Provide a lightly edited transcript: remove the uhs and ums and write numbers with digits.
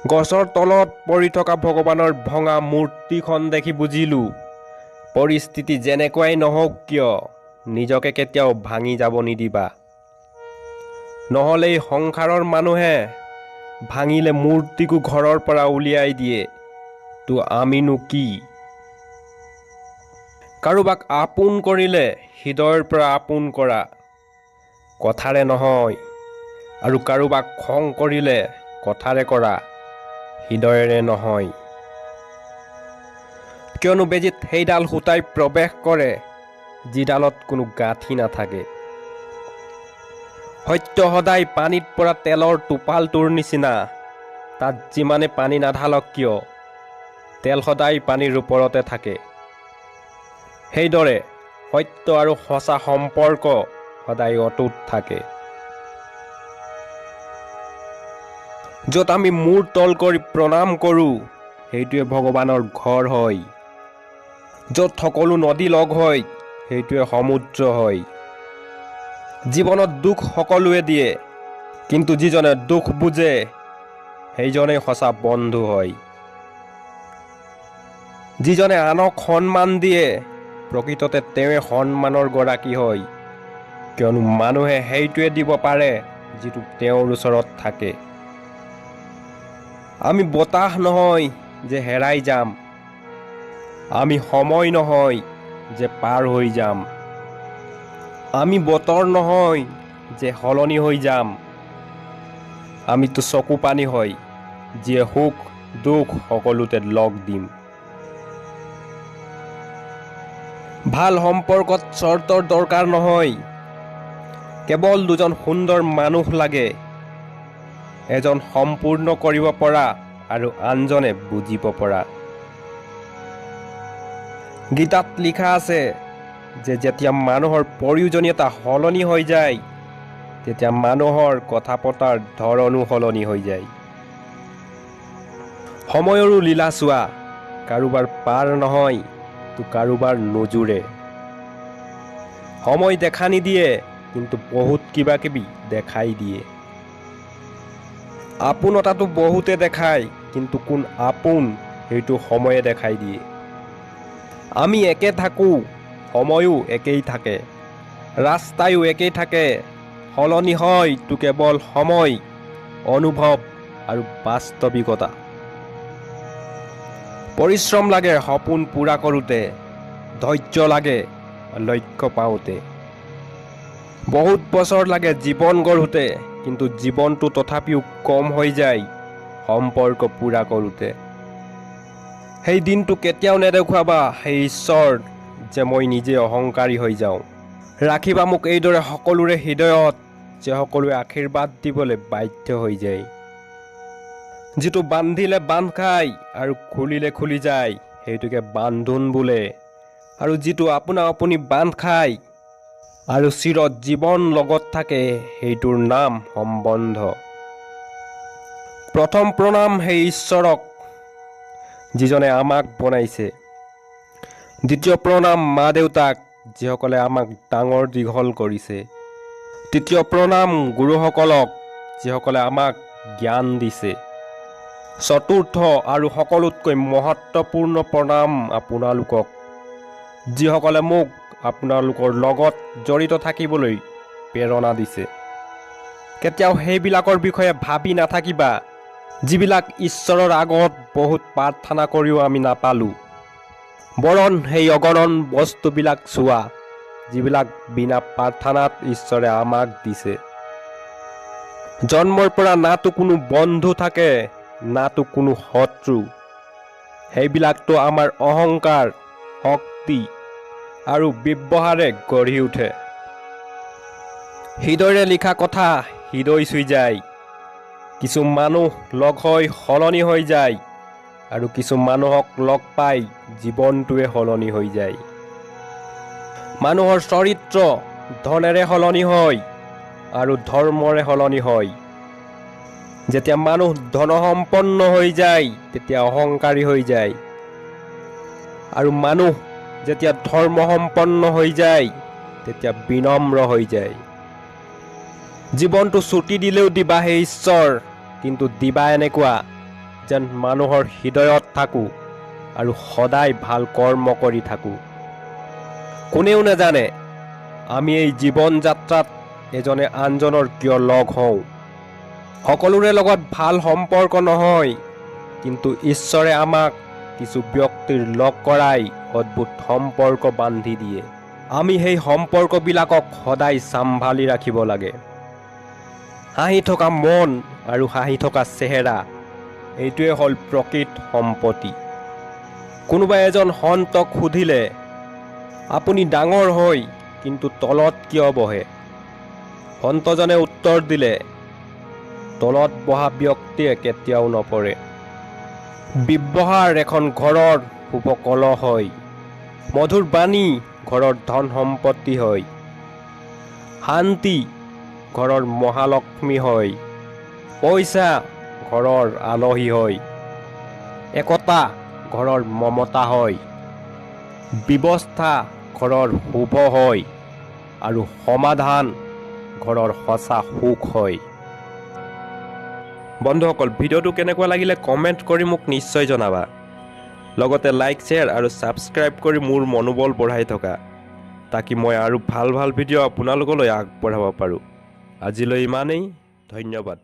গছৰ তলত পৰি থকা ভগৱানৰ ভঙা মূৰ্তিখন দেখি বুজিলোঁ, পৰিস্থিতি যেনেকুৱাই নহওক কিয় নিজকে কেতিয়াও ভাঙি যাব নিদিবা। নহ'লে এই সংসাৰৰ মানুহে ভাঙিলে মূৰ্তিকো ঘৰৰ পৰা উলিয়াই দিয়ে, তো আমিনো কি? কাৰোবাক আপোন কৰিলে হৃদয়ৰ পৰা আপোন কৰা, কথাৰে নহয়, আৰু কাৰোবাক খং কৰিলে কথাৰে কৰা, হৃদয়েৰে নহয়। কিয়নো বেজীত সেইডাল সূতাই প্ৰৱেশ কৰে যিডালত কোনো গাঁঠি নাথাকে। সত্য সদায় পানীত পৰা তেলৰ টোপালটোৰ নিচিনা, তাত যিমানে পানী নাঢালক কিয় তেল সদায় পানীৰ ওপৰতে থাকে। সেইদৰে সত্য আৰু সঁচা সম্পৰ্ক সদায় অটুট থাকে। য'ত আমি মূৰ তল কৰি প্ৰণাম কৰোঁ সেইটোৱে ভগৱানৰ ঘৰ হয়। য'ত সকলো নদী লগ হয় সেইটোৱে সমুদ্ৰ হয়। জীৱনত দুখ সকলোৱে দিয়ে, কিন্তু যিজনে দুখ বুজে সেইজনেই সঁচা বন্ধু হয়। যিজনে আনক সন্মান দিয়ে প্ৰকৃততে তেওঁৱে সন্মানৰ গৰাকী হয়, কিয়নো মানুহে সেইটোৱে দিব পাৰে যিটো তেওঁৰ ওচৰত থাকে। আমি বতাহ নহয় যে হেৰাই যাম, আমি সময় নহয় যে পাৰ হৈ যাম, আমি বতৰ নহয় যে সলনি হৈ যাম, আমিতো চকু পানী হয় যিয়ে সুখ দুখ সকলোতে লগ দিম। ভাল সম্পৰ্কত চৰ্তৰ দৰকাৰ নহয়, কেৱল দুজন সুন্দৰ মানুহ লাগে, এজন সম্পূৰ্ণ কৰিব পৰা আৰু আনজনে বুজিব পৰা। গীতাত লিখা আছে যে যেতিয়া মানুহৰ প্ৰয়োজনীয়তা সলনি হৈ যায় তেতিয়া মানুহৰ কথা পতাৰ ধৰণো সলনি হৈ যায়। সময়ৰো লীলা চোৱা, কাৰোবাৰ পাৰ নহয় তো কাৰোবাৰ নোজোৰে। সময় দেখা নিদিয়ে, কিন্তু বহুত কিবা কিবি দেখাই দিয়ে। আপোনতাটো বহুতে দেখায়, কিন্তু কোন আপোন সেইটো সময়ে দেখাই দিয়ে। আমি একে থাকোঁ, সময়ো একেই থাকে, ৰাস্তায়ো একেই থাকে, সলনি হয় তো কেৱল সময়, অনুভৱ আৰু বাস্তৱিকতা। পৰিশ্ৰম লাগে সপোন পূৰা কৰোঁতে, ধৈৰ্য লাগে লক্ষ্য পাওঁতে, বহুত বছৰ লাগে জীৱন গঢ়োতে, কিন্তু জীৱনটো তথাপিও কম হৈ যায় সম্পৰ্ক পূৰা কৰোঁতে। সেই দিনটো কেতিয়াও নেদেখুৱাবা সেই ঈশ্বৰ যে মই নিজে অহংকাৰী হৈ যাওঁ। ৰাখিবা মোক এইদৰে সকলোৰে হৃদয়ত যে সকলোৱে আশীৰ্বাদ দিবলৈ বাধ্য হৈ যায়। যিটো বান্ধিলে বান্ধ খায় আৰু খুলিলে খুলি যায় সেইটোকে বান্ধোন বোলে, আৰু যিটো আপোনা আপুনি বান্ধ খায় আৰু চিৰ জীৱন লগত থাকে সেইটোৰ নাম সম্বন্ধ। প্ৰথম প্ৰণাম সেই ঈশ্বৰক যিজনে আমাক বনাইছে। দ্বিতীয় প্ৰণাম মা দেউতাক যিসকলে আমাক ডাঙৰ দীঘল কৰিছে। তৃতীয় প্ৰণাম গুৰুসকলক যিসকলে আমাক জ্ঞান দিছে। চতুৰ্থ আৰু সকলোতকৈ মহত্বপূৰ্ণ প্ৰণাম আপোনালোকক, যিসকলে মোক আপোনালোকৰ লগত জড়িত থাকিবলৈ প্ৰেৰণা দিছে। কেতিয়াও সেইবিলাকৰ বিষয়ে ভাবি নাথাকিবা যিবিলাক ঈশ্বৰৰ আগত বহুত প্ৰাৰ্থনা কৰিও আমি নাপালোঁ। বৰণ সেই অগণন বস্তুবিলাক চোৱা যিবিলাক বিনা প্ৰাৰ্থনাত ঈশ্বৰে আমাক দিছে। জন্মৰ পৰা নাতো কোনো বন্ধু থাকে নাতো কোনো শত্ৰু, সেইবিলাকতো আমাৰ অহংকাৰ, শক্তি আৰু ব্যৱহাৰে গঢ়ি উঠে। হৃদয়ৰে লিখা কথা হৃদয় চুই যায়। কিছু মানুহ লগ হৈ সলনি হৈ যায় আৰু কিছু মানুহক লগ পাই জীৱনটোৱে সলনি হৈ যায়। মানুহৰ চৰিত্ৰ ধনেৰে সলনি হয় আৰু ধৰ্মৰে সলনি হয়। যেতিয়া মানুহ ধনসম্পন্ন হৈ যায় তেতিয়া অহংকাৰী হৈ যায়, আৰু মানুহ যেতিয়া ধৰ্মসম্পন্ন হৈ যায় তেতিয়া বিনম্ৰ হৈ যায়। জীৱনটো ছুটি দিলেও দিবা হে ঈশ্বৰ, কিন্তু দিবা এনেকুৱা যেন মানুহৰ হৃদয়ত থাকোঁ আৰু সদায় ভাল কৰ্ম কৰি থাকোঁ। কোনেও নাজানে আমি এই জীৱন যাত্ৰাত এজনে আনজনৰ কিয় লগ হওঁ। সকলোৰে লগত ভাল সম্পৰ্ক নহয়, কিন্তু ঈশ্বৰে আমাক কিছু ব্যক্তিৰ লগ কৰাই অদ্ভুত সম্পৰ্ক বান্ধি দিয়ে। আমি সেই সম্পৰ্কবিলাকক সদায় চম্ভালি ৰাখিব লাগে। হাঁহি থকা মন আৰু হাঁহি থকা চেহেৰা, এইটোৱে হ'ল প্ৰকৃত সম্পত্তি। কোনোবা এজন সন্তক সুধিলে, আপুনি ডাঙৰ হৈ কিন্তু তলত কিয় বহে? সন্তজনে উত্তৰ দিলে, তলত বহা ব্যক্তিয়ে কেতিয়াও নপৰে। ব্যৱহাৰ এখন ঘৰৰ শুভ কলহ হয়। মধুৰ বাণী ঘৰৰ ধন সম্পত্তি হয়। শান্তি ঘৰৰ মহালক্ষ্মী হয়। পইচা ঘৰৰ আলহী হয়। একতা ঘৰৰ মমতা হয়। ব্যৱস্থা ঘৰৰ শুভ হয় আৰু সমাধান ঘৰৰ সঁচা সুখ হয়। বন্ধুসকল, ভিডিঅ'টো কেনেকুৱা লাগিলে কমেণ্ট কৰি মোক নিশ্চয় জনাবা। লগতে লাইক, শ্বেয়াৰ আৰু ছাবস্ক্ৰাইব কৰি মোৰ মনোবল বঢ়াই থকা, তাকি মই আৰু ভাল ভাল ভিডিঅ' আপোনালোকলৈ আগবঢ়াব পাৰোঁ। আজিলৈ ইমানেই, ধন্যবাদ।